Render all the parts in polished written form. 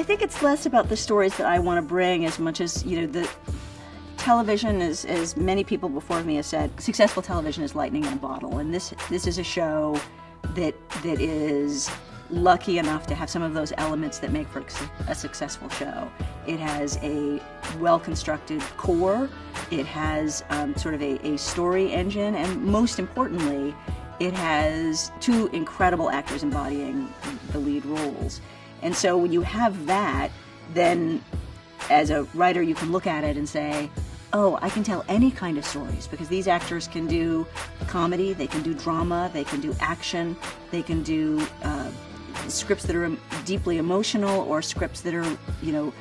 think it's less about the stories that I want to bring as much as, you know, the television, as many people before me have said, successful television is lightning in a bottle, and this is a show that is lucky enough to have some of those elements that make for a successful show. It has a well-constructed core, it has sort of a story engine, and most importantly, it has two incredible actors embodying the lead roles. And so when you have that, then as a writer you can look at it and say, oh, I can tell any kind of stories, because these actors can do comedy, they can do drama, they can do action, they can do scripts that are deeply emotional, or scripts that are, you know,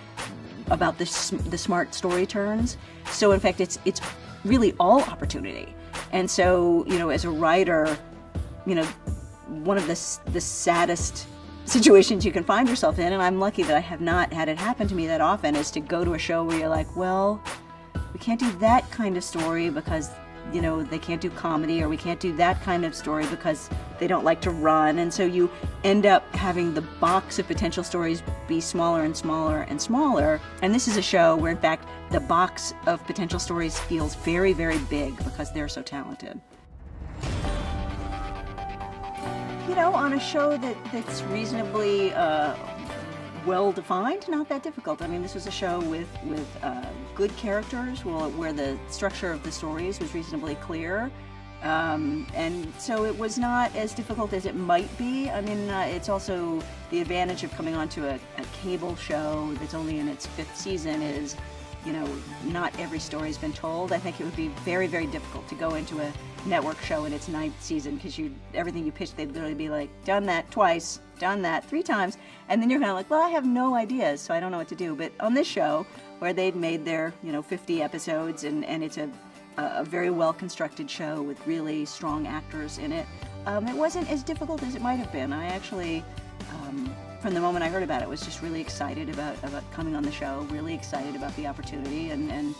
about the smart story turns. So in fact, it's really all opportunity. And so, you know, as a writer, you know, one of the saddest situations you can find yourself in, and I'm lucky that I have not had it happen to me that often, is to go to a show where you're like, well, we can't do that kind of story because, you know, they can't do comedy, or we can't do that kind of story because they don't like to run. And so you end up having the box of potential stories be smaller and smaller and smaller. And this is a show where, in fact, the box of potential stories feels very, very big because they're so talented. You know, on a show that's reasonably well-defined, not that difficult. I mean, this was a show with good characters, where the structure of the stories was reasonably clear. And so it was not as difficult as it might be. I mean, it's also the advantage of coming onto a cable show that's only in its 5th season is, you know, not every story's been told. I think it would be very, very difficult to go into a network show in its 9th season, because everything you pitch, they'd literally be like, done that twice, done that 3 times, and then you're kind of like, well, I have no ideas, so I don't know what to do. But on this show, where they'd made their, you know, 50 episodes, and it's a very well-constructed show with really strong actors in it, it wasn't as difficult as it might have been. I actually, from the moment I heard about it, was just really excited about coming on the show, really excited about the opportunity, and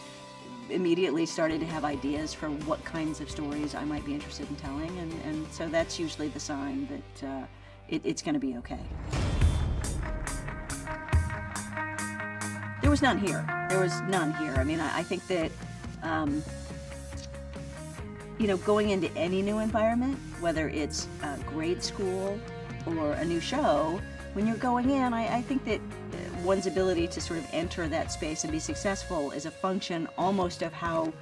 immediately started to have ideas for what kinds of stories I might be interested in telling, and so that's usually the sign that it's going to be okay. There was none here. There was none here. I mean, I think that, you know, going into any new environment, whether it's grade school or a new show, when you're going in, I think that one's ability to sort of enter that space and be successful is a function almost of how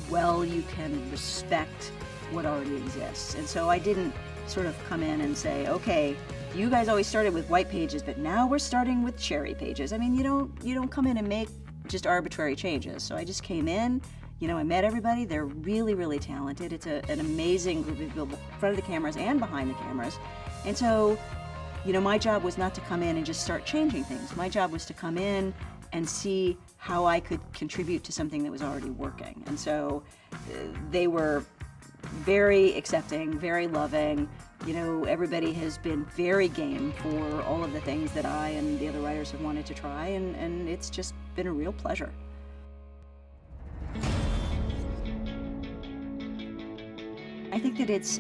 well you can respect what already exists. And so I didn't sort of come in and say, okay, you guys always started with white pages, but now we're starting with cherry pages. I mean, you don't come in and make just arbitrary changes. So I just came in, you know, I met everybody. They're really, really talented. It's an amazing group of people in front of the cameras and behind the cameras. And so, you know, my job was not to come in and just start changing things. My job was to come in and see how I could contribute to something that was already working. And so they were very accepting, very loving. You know, everybody has been very game for all of the things that I and the other writers have wanted to try, and it's just been a real pleasure. I think that it's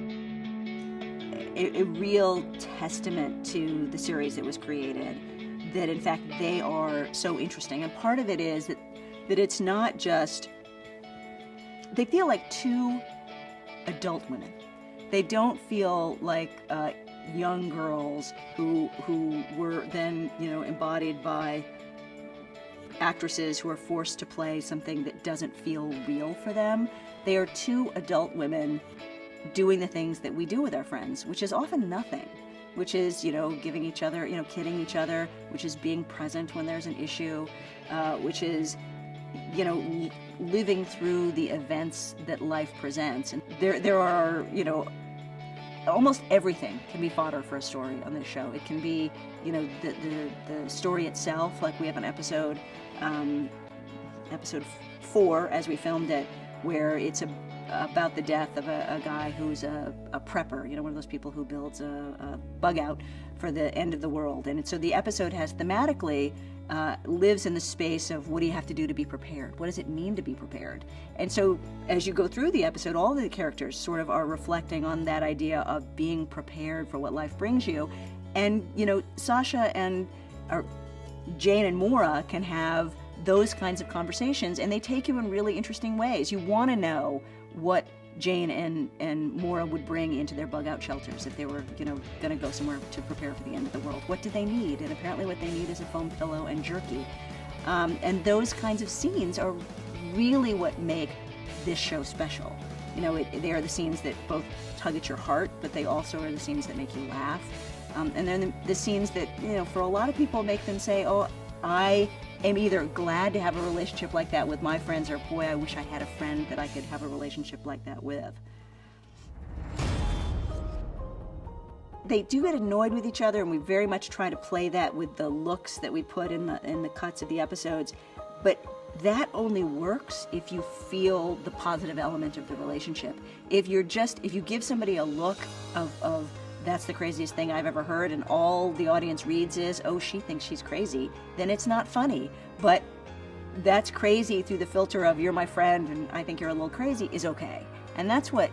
a real testament to the series that was created, that in fact they are so interesting. And part of it is that it's not just, they feel like 2 adult women. They don't feel like young girls who were then, you know, embodied by actresses who are forced to play something that doesn't feel real for them. They are 2 adult women doing the things that we do with our friends, which is often nothing, which is, you know, giving each other, you know, kidding each other, which is being present when there's an issue, which is, you know, living through the events that life presents. And there are, you know, almost everything can be fodder for a story on this show. It can be, you know, the story itself, like we have an episode 4 as we filmed it, where it's about the death of a guy who's a prepper, you know, one of those people who builds a bug out for the end of the world. And so the episode has thematically lives in the space of what do you have to do to be prepared? What does it mean to be prepared? And so as you go through the episode, all of the characters sort of are reflecting on that idea of being prepared for what life brings you. And, you know, Sasha and Jane and Maura can have those kinds of conversations, and they take you in really interesting ways. You want to know what Jane and Maura would bring into their bug-out shelters if they were, going to go somewhere to prepare for the end of the world. What do they need? And apparently what they need is a foam pillow and jerky. And those kinds of scenes are really what make this show special. They are the scenes that both tug at your heart, but they also are the scenes that make you laugh. And then the scenes that, for a lot of people make them say, oh, I am either glad to have a relationship like that with my friends, or boy, I wish I had a friend that I could have a relationship like that with. They do get annoyed with each other, and we very much try to play that with the looks that we put in the cuts of the episodes. But that only works if you feel the positive element of the relationship. If you give somebody a look of that's the craziest thing I've ever heard, and all the audience reads is, oh, she thinks she's crazy, then it's not funny. But that's crazy through the filter of you're my friend and I think you're a little crazy is okay. And that's what,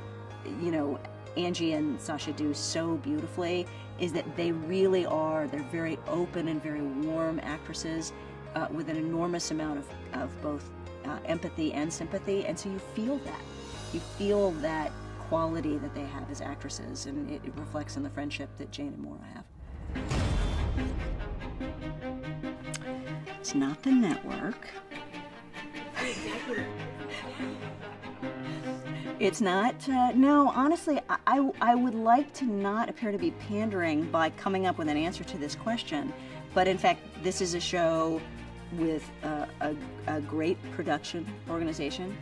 Angie and Sasha do so beautifully, is that they're very open and very warm actresses with an enormous amount of both empathy and sympathy. And so you feel that. You feel that quality that they have as actresses, and it reflects in the friendship that Jane and Maura have. It's not the network. It's not, no, honestly, I would like to not appear to be pandering by coming up with an answer to this question, but in fact, this is a show with a great production organization,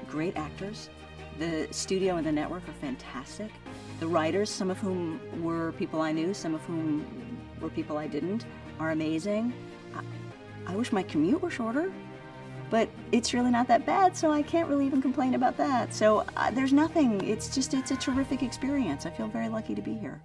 great actors. The studio and the network are fantastic. The writers, some of whom were people I knew, some of whom were people I didn't, are amazing. I wish my commute were shorter, but it's really not that bad, so I can't really even complain about that. So there's nothing, it's a terrific experience. I feel very lucky to be here.